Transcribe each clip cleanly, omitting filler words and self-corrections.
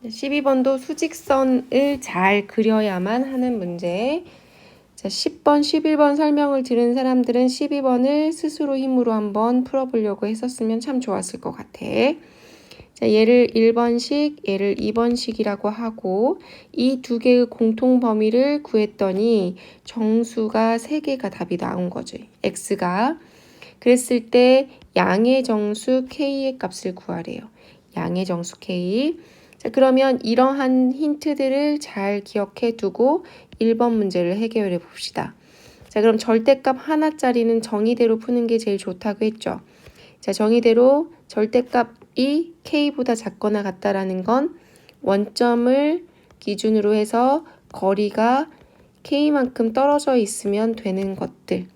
12번도 수직선을 잘 그려야만 하는 문제. 자, 10번, 11번 설명을 들은 사람들은 12번을 스스로 힘으로 한번 풀어보려고 했었으면 참 좋았을 것 같아. 자, 얘를 1번식, 얘를 2번식이라고 하고 이 두 개의 공통 범위를 구했더니 정수가 3개가 답이 나온 거지. x가. 그랬을 때 양의 정수 k의 값을 구하래요. 양의 정수 k. 자, 그러면 이러한 힌트들을 잘 기억해 두고 1번 문제를 해결해 봅시다. 자, 그럼 절대값 하나짜리는 정의대로 푸는 게 제일 좋다고 했죠. 자, 정의대로 절대값이 k보다 작거나 같다라는 건 원점을 기준으로 해서 거리가 k만큼 떨어져 있으면 되는 것들.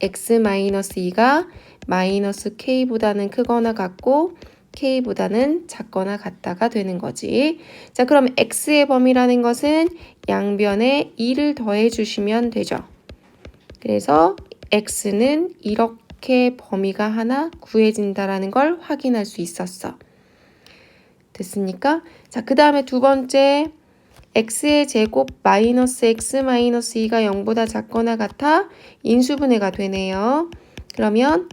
x-2가 마이너스 k보다는 크거나 같고 k보다는 작거나 같다가 되는 거지. 자, 그럼 x의 범위라는 것은 양변에 2를 더해 주시면 되죠. 그래서 x는 이렇게 범위가 하나 구해진다라는 걸 확인할 수 있었어. 됐습니까? 자, 그 다음에 두 번째 x의 제곱 마이너스 x 마이너스 2가 0보다 작거나 같아 인수분해가 되네요. 그러면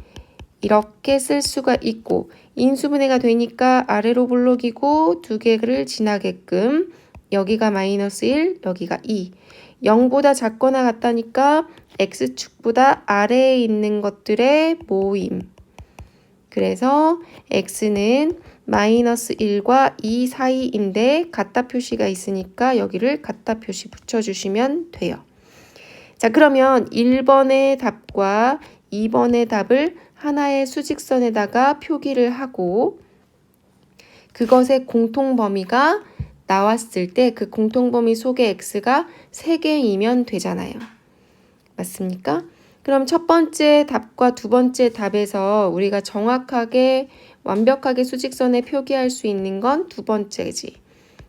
이렇게 쓸 수가 있고 인수분해가 되니까 아래로 볼록이고 두 개를 지나게끔 여기가 마이너스 1, 여기가 2. 0보다 작거나 같다니까 x축보다 아래에 있는 것들의 모임. 그래서 x는 마이너스 1과 2 사이인데 같다 표시가 있으니까 여기를 같다 표시 붙여주시면 돼요. 자, 그러면 1번의 답과 2번의 답을 하나의 수직선에다가 표기를 하고 그것의 공통범위가 나왔을 때 그 공통범위 속의 x가 3개이면 되잖아요. 맞습니까? 그럼 첫 번째 답과 두 번째 답에서 우리가 정확하게 완벽하게 수직선에 표기할 수 있는 건 두 번째지.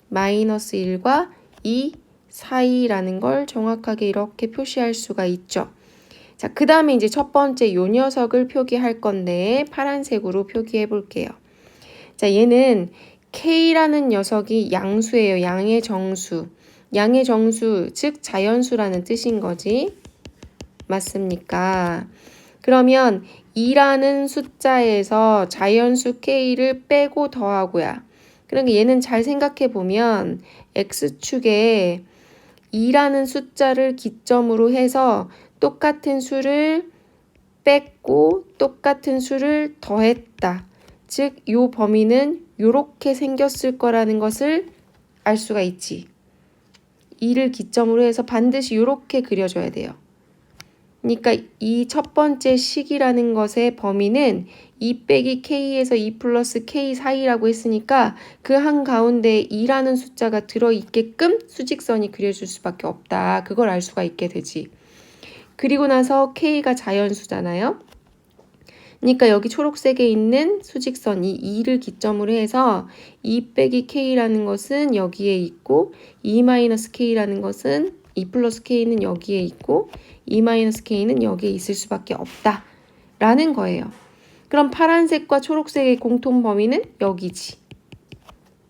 마이너스 1과 2 사이라는 걸 정확하게 이렇게 표시할 수가 있죠. 자, 그 다음에 이제 첫 번째 요 녀석을 표기할 건데 파란색으로 표기해 볼게요. 자, 얘는 K라는 녀석이 양수예요. 양의 정수. 양의 정수, 즉 자연수라는 뜻인 거지. 맞습니까? 그러면 2라는 숫자에서 자연수 K를 빼고 더하고야. 그러니까 얘는 잘 생각해 보면 X축에 2라는 숫자를 기점으로 해서 똑같은 수를 뺐고 똑같은 수를 더했다. 즉, 요 범위는 요렇게 생겼을 거라는 것을 알 수가 있지. 2를 기점으로 해서 반드시 요렇게 그려줘야 돼요. 그러니까 이 첫 번째 식이라는 것의 범위는 2 빼기 k에서 2 플러스 k 사이라고 했으니까 그 한가운데 2라는 숫자가 들어있게끔 수직선이 그려질 수밖에 없다. 그걸 알 수가 있게 되지. 그리고 나서 k가 자연수잖아요. 그러니까 여기 초록색에 있는 수직선이 2를 기점으로 해서 2 빼기 k라는 것은 여기에 있고 2 마이너스 k라는 것은 2 플러스 k는 여기에 있고 2 마이너스 k는 여기에 있을 수밖에 없다 라는 거예요. 그럼 파란색과 초록색의 공통 범위는 여기지.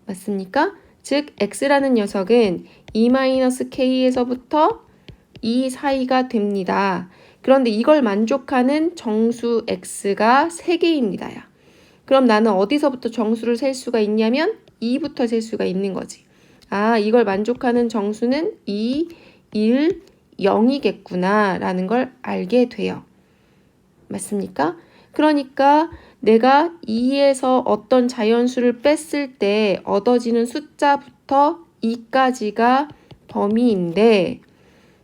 맞습니까? 즉 x라는 녀석은 2 마이너스 k에서부터 2 사이가 됩니다. 그런데 이걸 만족하는 정수 x가 3개입니다. 그럼 나는 어디서부터 정수를 셀 수가 있냐면 2부터 셀 수가 있는 거지. 아, 이걸 만족하는 정수는 2, 1, 0이겠구나 라는 걸 알게 돼요. 맞습니까? 그러니까 내가 2에서 어떤 자연수를 뺐을 때 얻어지는 숫자부터 2까지가 범위인데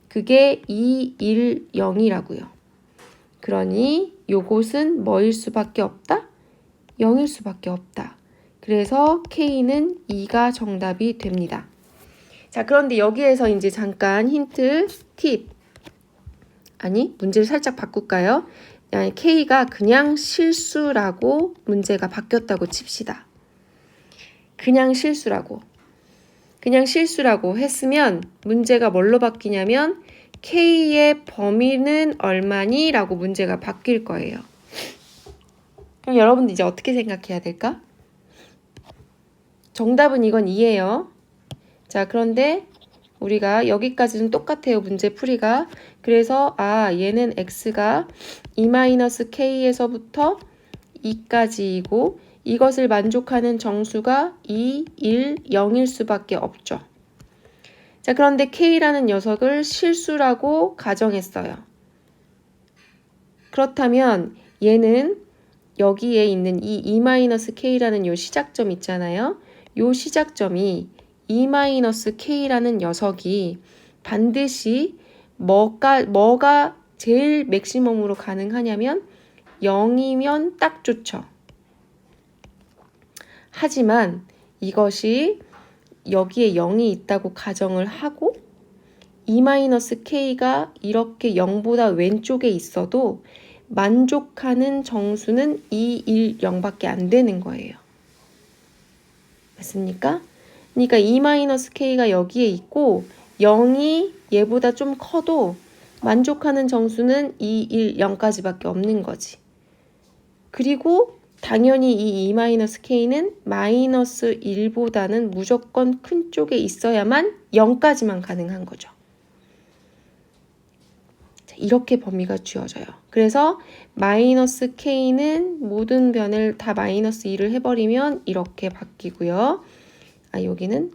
그게 2, 1, 0이라고요. 그러니 요것은 뭐일 수밖에 없다? 0일 수밖에 없다. 그래서 K는 2가 정답이 됩니다. 자, 그런데 여기에서 이제 잠깐 힌트, 팁. 아니, 문제를 살짝 바꿀까요? K가 그냥 실수라고 문제가 바뀌었다고 칩시다. 그냥 실수라고 했으면 문제가 뭘로 바뀌냐면 K의 범위는 얼마니? 라고 문제가 바뀔 거예요. 그럼 여러분들 이제 어떻게 생각해야 될까? 정답은 이건 2예요. 자, 그런데 우리가 여기까지는 똑같아요. 문제 풀이가. 그래서 얘는 x가 2-k에서부터 2까지이고 이것을 만족하는 정수가 2, 1, 0일 수밖에 없죠. 자, 그런데 k라는 녀석을 실수라고 가정했어요. 그렇다면 얘는 여기에 있는 이 2-k라는 요 시작점 있잖아요. 요 시작점이 2-k라는 녀석이 반드시 뭐가 제일 맥시멈으로 가능하냐면 0이면 딱 좋죠. 하지만 이것이 여기에 0이 있다고 가정을 하고 2-k가 이렇게 0보다 왼쪽에 있어도 만족하는 정수는 2, 1, 0밖에 안 되는 거예요. 맞습니까? 그러니까 2-k가 여기에 있고 0이 얘보다 좀 커도 만족하는 정수는 2, 1, 0까지밖에 없는 거지. 그리고 당연히 이 2-k는 마이너스 1보다는 무조건 큰 쪽에 있어야만 0까지만 가능한 거죠. 자, 이렇게 범위가 주어져요. 그래서 마이너스 k는 모든 변을 다 마이너스 2를 해버리면 이렇게 바뀌고요. 여기는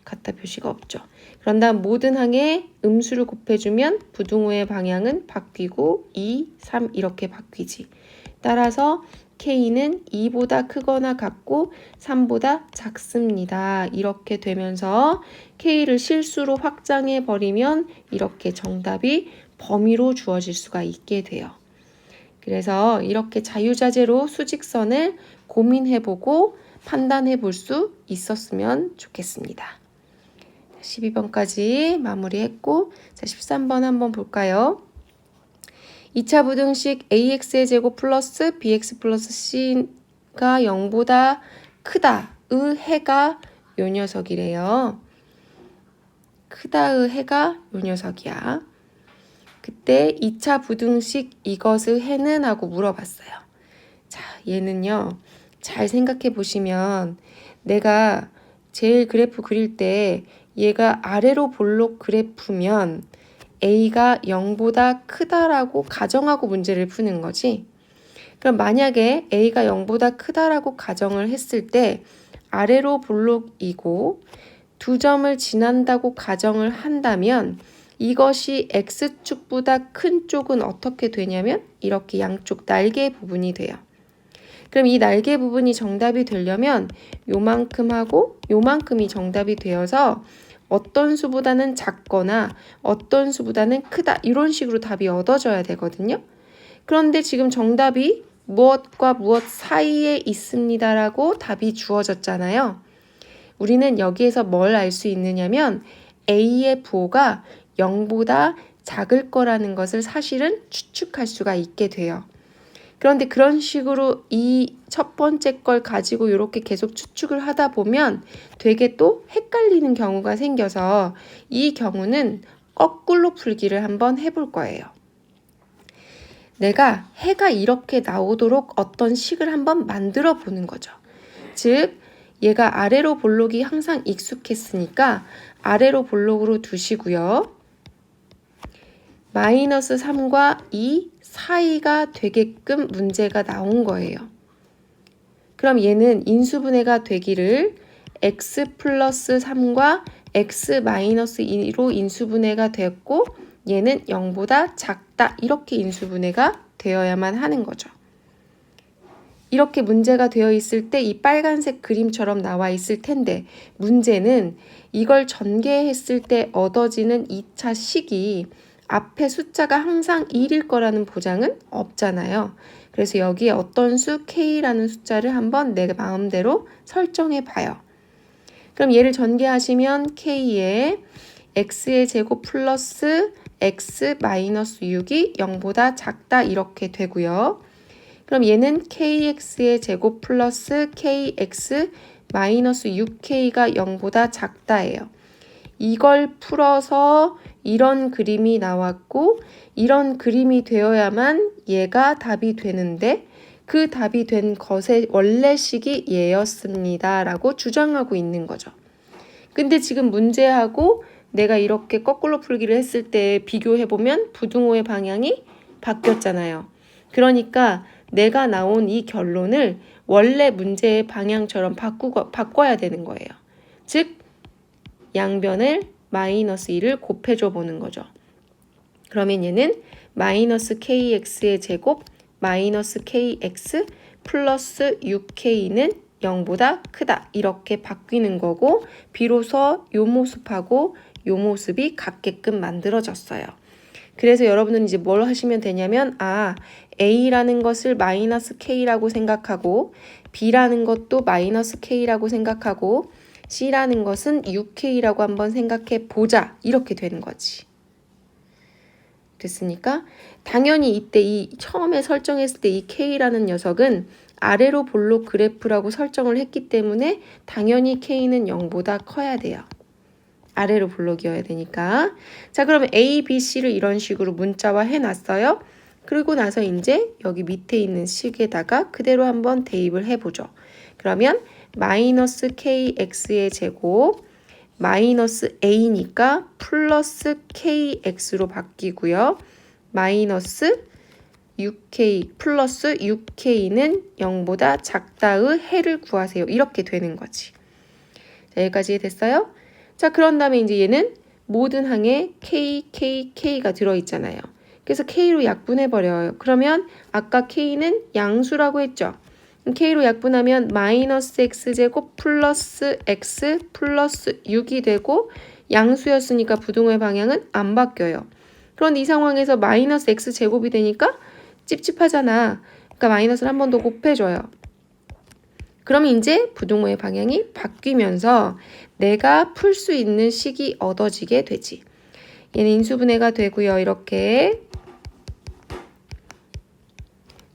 같다 표시가 없죠. 그런 다음 모든 항에 음수를 곱해주면 부등호의 방향은 바뀌고 2, 3 이렇게 바뀌지. 따라서 k는 2보다 크거나 같고 3보다 작습니다. 이렇게 되면서 k를 실수로 확장해 버리면 이렇게 정답이 범위로 주어질 수가 있게 돼요. 그래서 이렇게 자유자재로 수직선을 고민해보고 판단해 볼 수 있었으면 좋겠습니다. 12번까지 마무리했고, 자, 13번 한번 볼까요? 2차 부등식 ax의 제곱 플러스 bx 플러스 c가 0보다 크다의 해가 요 녀석이래요. 크다의 해가 요 녀석이야. 그때 2차 부등식 이것의 해는? 하고 물어봤어요. 자, 얘는요. 잘 생각해 보시면 내가 제일 그래프 그릴 때 얘가 아래로 볼록 그래프면 A가 0보다 크다라고 가정하고 문제를 푸는 거지. 그럼 만약에 A가 0보다 크다라고 가정을 했을 때 아래로 볼록이고 두 점을 지난다고 가정을 한다면 이것이 X축보다 큰 쪽은 어떻게 되냐면 이렇게 양쪽 날개 부분이 돼요. 그럼 이 날개 부분이 정답이 되려면 요만큼하고 요만큼이 정답이 되어서 어떤 수보다는 작거나 어떤 수보다는 크다 이런 식으로 답이 얻어져야 되거든요. 그런데 지금 정답이 무엇과 무엇 사이에 있습니다라고 답이 주어졌잖아요. 우리는 여기에서 뭘 알 수 있느냐면 A의 부호가 0보다 작을 거라는 것을 사실은 추측할 수가 있게 돼요. 그런데 그런 식으로 이 첫 번째 걸 가지고 이렇게 계속 추측을 하다 보면 되게 또 헷갈리는 경우가 생겨서 이 경우는 거꾸로 풀기를 한번 해볼 거예요. 내가 해가 이렇게 나오도록 어떤 식을 한번 만들어 보는 거죠. 즉 얘가 아래로 볼록이 항상 익숙했으니까 아래로 볼록으로 두시고요. 마이너스 3과 2 사이가 되게끔 문제가 나온 거예요. 그럼 얘는 인수분해가 되기를 x 플러스 3과 x 마이너스 2로 인수분해가 되었고 얘는 0보다 작다 이렇게 인수분해가 되어야만 하는 거죠. 이렇게 문제가 되어 있을 때 이 빨간색 그림처럼 나와 있을 텐데 문제는 이걸 전개했을 때 얻어지는 2차 식이 앞에 숫자가 항상 1일 거라는 보장은 없잖아요. 그래서 여기에 어떤 수 k라는 숫자를 한번 내 마음대로 설정해 봐요. 그럼 얘를 전개하시면 k에 x의 제곱 플러스 x 마이너스 6이 0보다 작다 이렇게 되고요. 그럼 얘는 kx의 제곱 플러스 kx 마이너스 6k가 0보다 작다예요. 이걸 풀어서 이런 그림이 나왔고 이런 그림이 되어야만 얘가 답이 되는데 그 답이 된 것의 원래식이 얘였습니다 라고 주장하고 있는 거죠. 근데 지금 문제하고 내가 이렇게 거꾸로 풀기를 했을 때 비교해보면 부등호의 방향이 바뀌었잖아요. 그러니까 내가 나온 이 결론을 원래 문제의 방향처럼 바꿔야 되는 거예요. 즉 양변을 마이너스 2를 곱해줘 보는 거죠. 그러면 얘는 마이너스 kx의 제곱 마이너스 kx 플러스 6k는 0보다 크다 이렇게 바뀌는 거고 비로소 요 모습하고 요 모습이 같게끔 만들어졌어요. 그래서 여러분은 이제 뭘 하시면 되냐면 A라는 것을 마이너스 K라고 생각하고 B라는 것도 마이너스 K라고 생각하고 C라는 것은 6K라고 한번 생각해 보자 이렇게 되는 거지. 됐습니까? 당연히 이때 이 처음에 설정했을 때 이 K라는 녀석은 아래로 볼록 그래프라고 설정을 했기 때문에 당연히 K는 0보다 커야 돼요. 아래로 볼록이어야 되니까. 자, 그러면 A, B, C를 이런 식으로 문자화 해놨어요. 그리고 나서 이제 여기 밑에 있는 식에다가 그대로 한번 대입을 해보죠. 그러면 마이너스 KX의 제곱 마이너스 A니까 플러스 KX로 바뀌고요. 마이너스 6K 플러스 6K는 0보다 작다의 해를 구하세요. 이렇게 되는 거지. 자, 여기까지 됐어요? 자, 그런 다음에 이제 얘는 모든 항에 K가 들어있잖아요. 그래서 K로 약분해버려요. 그러면 아까 K는 양수라고 했죠. K로 약분하면 마이너스 X제곱 플러스 X 플러스 6이 되고 양수였으니까 부등호의 방향은 안 바뀌어요. 그런데 이 상황에서 마이너스 X제곱이 되니까 찝찝하잖아. 그러니까 마이너스를 한 번 더 곱해줘요. 그럼 이제 부등호의 방향이 바뀌면서 내가 풀 수 있는 식이 얻어지게 되지. 얘는 인수분해가 되고요. 이렇게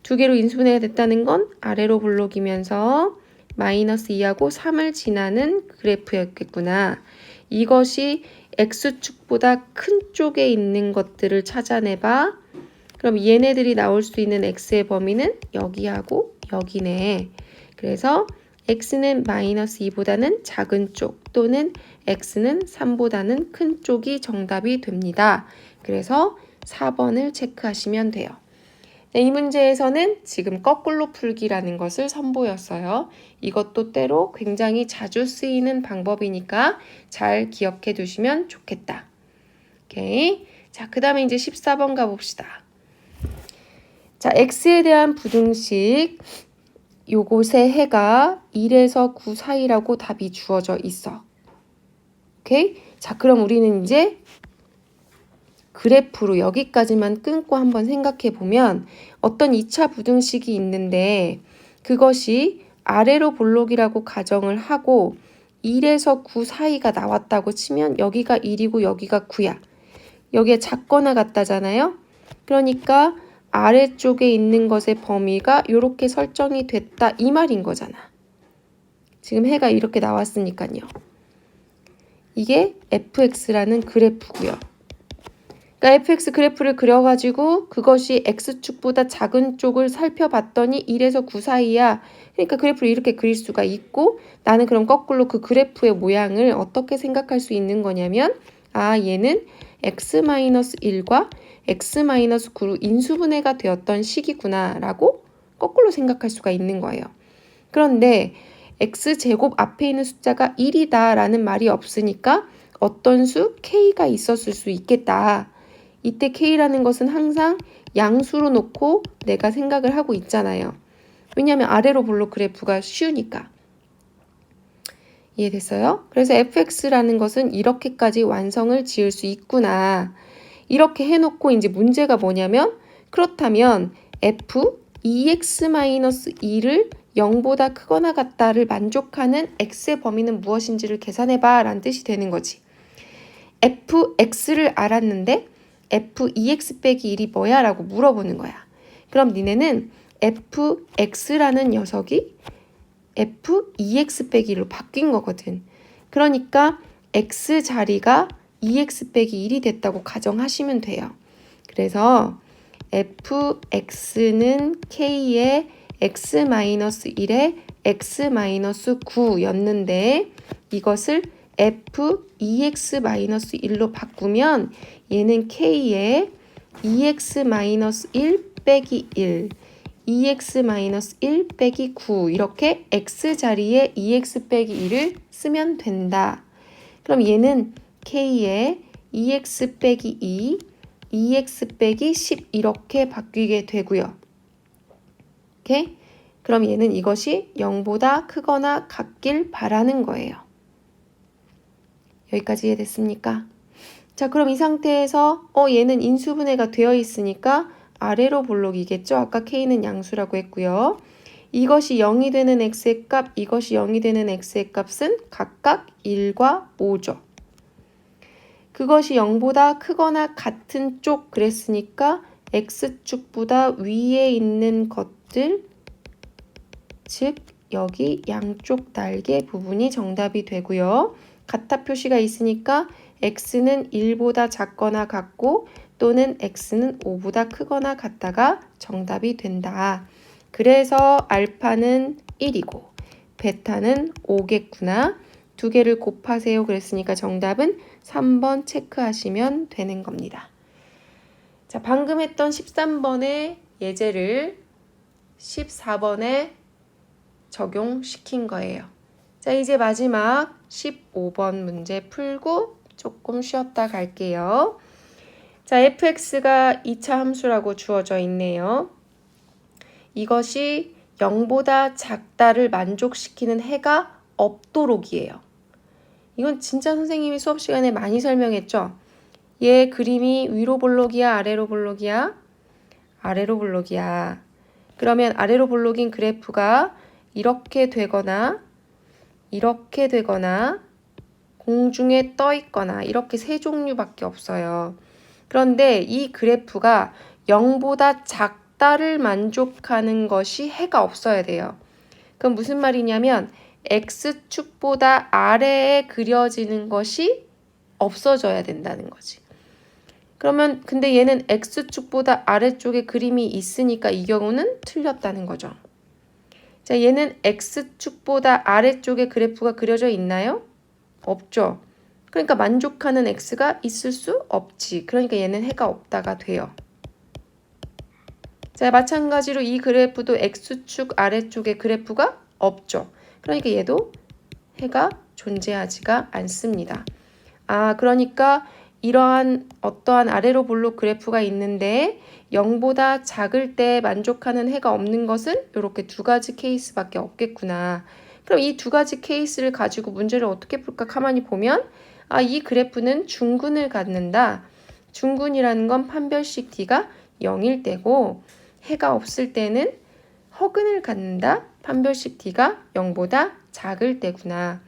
두 개로 인수분해가 됐다는 건 아래로 볼록이면서 마이너스 2하고 3을 지나는 그래프였겠구나. 이것이 X축보다 큰 쪽에 있는 것들을 찾아내봐. 그럼 얘네들이 나올 수 있는 X의 범위는 여기하고 여기네. 그래서 X는 마이너스 2보다는 작은 쪽 또는 X는 3보다는 큰 쪽이 정답이 됩니다. 그래서 4번을 체크하시면 돼요. 이 문제에서는 지금 거꾸로 풀기라는 것을 선보였어요. 이것도 때로 굉장히 자주 쓰이는 방법이니까 잘 기억해 두시면 좋겠다. 오케이. 자, 그 다음에 이제 14번 가봅시다. 자, X에 대한 부등식 요곳의 해가 1에서 9 사이라고 답이 주어져 있어. 오케이? 자, 그럼 우리는 이제 그래프로 여기까지만 끊고 한번 생각해 보면 어떤 2차 부등식이 있는데 그것이 아래로 볼록이라고 가정을 하고 1에서 9 사이가 나왔다고 치면 여기가 1이고 여기가 9야. 여기에 작거나 같다잖아요. 그러니까 아래쪽에 있는 것의 범위가 이렇게 설정이 됐다 이 말인 거잖아. 지금 해가 이렇게 나왔으니까요. 이게 fx라는 그래프고요. 그러니까 fx 그래프를 그려가지고 그것이 x축보다 작은 쪽을 살펴봤더니 1에서 9 사이야. 그러니까 그래프를 이렇게 그릴 수가 있고 나는 그럼 거꾸로 그 그래프의 모양을 어떻게 생각할 수 있는 거냐면 얘는 x-1과 x-9로 인수분해가 되었던 식이구나 라고 거꾸로 생각할 수가 있는 거예요. 그런데 x제곱 앞에 있는 숫자가 1이다 라는 말이 없으니까 어떤 수 k가 있었을 수 있겠다. 이때 k라는 것은 항상 양수로 놓고 내가 생각을 하고 있잖아요. 왜냐하면 아래로 볼록 그래프가 쉬우니까. 이해됐어요? 그래서 fx라는 것은 이렇게까지 완성을 지을 수 있구나. 이렇게 해놓고 이제 문제가 뭐냐면 그렇다면 f 2x-2를 0보다 크거나 같다를 만족하는 x의 범위는 무엇인지를 계산해봐 라는 뜻이 되는 거지. fx를 알았는데 f2x 빼기 1이 뭐야? 라고 물어보는 거야. 그럼 니네는 fx라는 녀석이 f2x 빼기 1로 바뀐 거거든. 그러니까 x 자리가 2x 빼기 1이 됐다고 가정하시면 돼요. 그래서 fx는 k의 x-1에 x-9였는데 이것을 f2x-1로 바꾸면 얘는 k에 2x-1 빼기 1, 2x-1 빼기 9 이렇게 x 자리에 2x 빼기 1을 쓰면 된다. 그럼 얘는 k에 2x 빼기 2, 2x 빼기 10 이렇게 바뀌게 되고요. 오케이? 그럼 얘는 이것이 0보다 크거나 같길 바라는 거예요. 여기까지 이해됐습니까? 자, 그럼 이 상태에서 얘는 인수분해가 되어 있으니까 아래로 볼록이겠죠? 아까 k는 양수라고 했고요. 이것이 0이 되는 x의 값, 이것이 0이 되는 x의 값은 각각 1과 5죠. 그것이 0보다 크거나 같은 쪽 그랬으니까 x축보다 위에 있는 것들, 즉 여기 양쪽 날개 부분이 정답이 되고요. 같다 표시가 있으니까 x는 1보다 작거나 같고 또는 x는 5보다 크거나 같다가 정답이 된다. 그래서 알파는 1이고 베타는 5겠구나. 두 개를 곱하세요. 그랬으니까 정답은 3번 체크하시면 되는 겁니다. 자, 방금 했던 13번의 예제를 14번에 적용시킨 거예요. 자, 이제 마지막 15번 문제 풀고 조금 쉬었다 갈게요. 자, fx가 2차 함수라고 주어져 있네요. 이것이 0보다 작다를 만족시키는 해가 없도록이에요. 이건 진짜 선생님이 수업 시간에 많이 설명했죠. 얘 그림이 위로 볼록이야, 아래로 볼록이야? 아래로 볼록이야. 그러면 아래로 볼록인 그래프가 이렇게 되거나 공중에 떠 있거나 이렇게 세 종류밖에 없어요. 그런데 이 그래프가 0보다 작다를 만족하는 것이 해가 없어야 돼요. 그럼 무슨 말이냐면 x축보다 아래에 그려지는 것이 없어져야 된다는 거지. 그러면 근데 얘는 x축보다 아래쪽에 그림이 있으니까 이 경우는 틀렸다는 거죠. 자, 얘는 x축보다 아래쪽에 그래프가 그려져 있나요? 없죠. 그러니까 만족하는 x가 있을 수 없지. 그러니까 얘는 해가 없다가 돼요. 자, 마찬가지로 이 그래프도 x축 아래쪽에 그래프가 없죠. 그러니까 얘도 해가 존재하지가 않습니다. 아, 그러니까 이러한 어떠한 아래로 볼록 그래프가 있는데 0보다 작을 때 만족하는 해가 없는 것은 이렇게 두 가지 케이스밖에 없겠구나. 그럼 이 두 가지 케이스를 가지고 문제를 어떻게 풀까 가만히 보면 이 그래프는 중근을 갖는다. 중근이라는 건 판별식 D가 0일 때고 해가 없을 때는 허근을 갖는다. 판별식 D가 0보다 작을 때구나.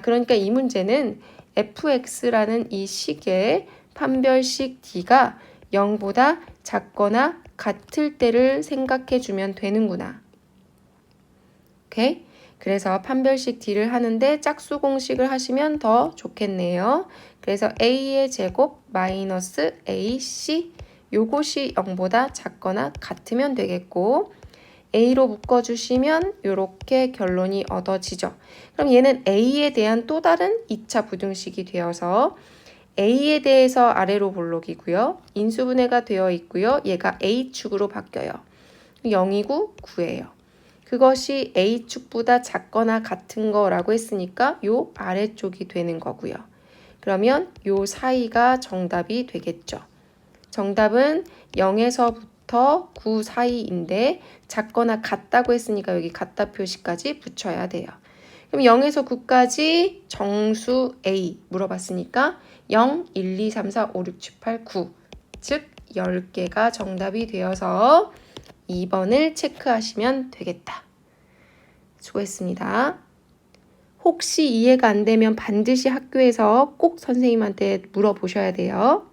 그러니까 이 문제는 fx라는 이 식의 판별식 D가 0보다 작거나 같을 때를 생각해 주면 되는구나. 오케이? 그래서 판별식 D를 하는데 짝수 공식을 하시면 더 좋겠네요. 그래서 a의 제곱 마이너스 ac 요것이 0보다 작거나 같으면 되겠고 a로 묶어주시면 이렇게 결론이 얻어지죠. 그럼 얘는 a에 대한 또 다른 2차 부등식이 되어서 a에 대해서 아래로 볼록이고요. 인수분해가 되어 있고요. 얘가 a축으로 바뀌어요. 0이고 9예요. 그것이 a축보다 작거나 같은 거라고 했으니까 요 아래쪽이 되는 거고요. 그러면 요 사이가 정답이 되겠죠. 정답은 0에서부터 9 사이인데 작거나 같다고 했으니까 여기 같다 표시까지 붙여야 돼요. 그럼 0에서 9까지 정수 A 물어봤으니까 0, 1, 2, 3, 4, 5, 6, 7, 8, 9 즉 10개가 정답이 되어서 2번을 체크하시면 되겠다. 수고했습니다. 혹시 이해가 안 되면 반드시 학교에서 꼭 선생님한테 물어보셔야 돼요.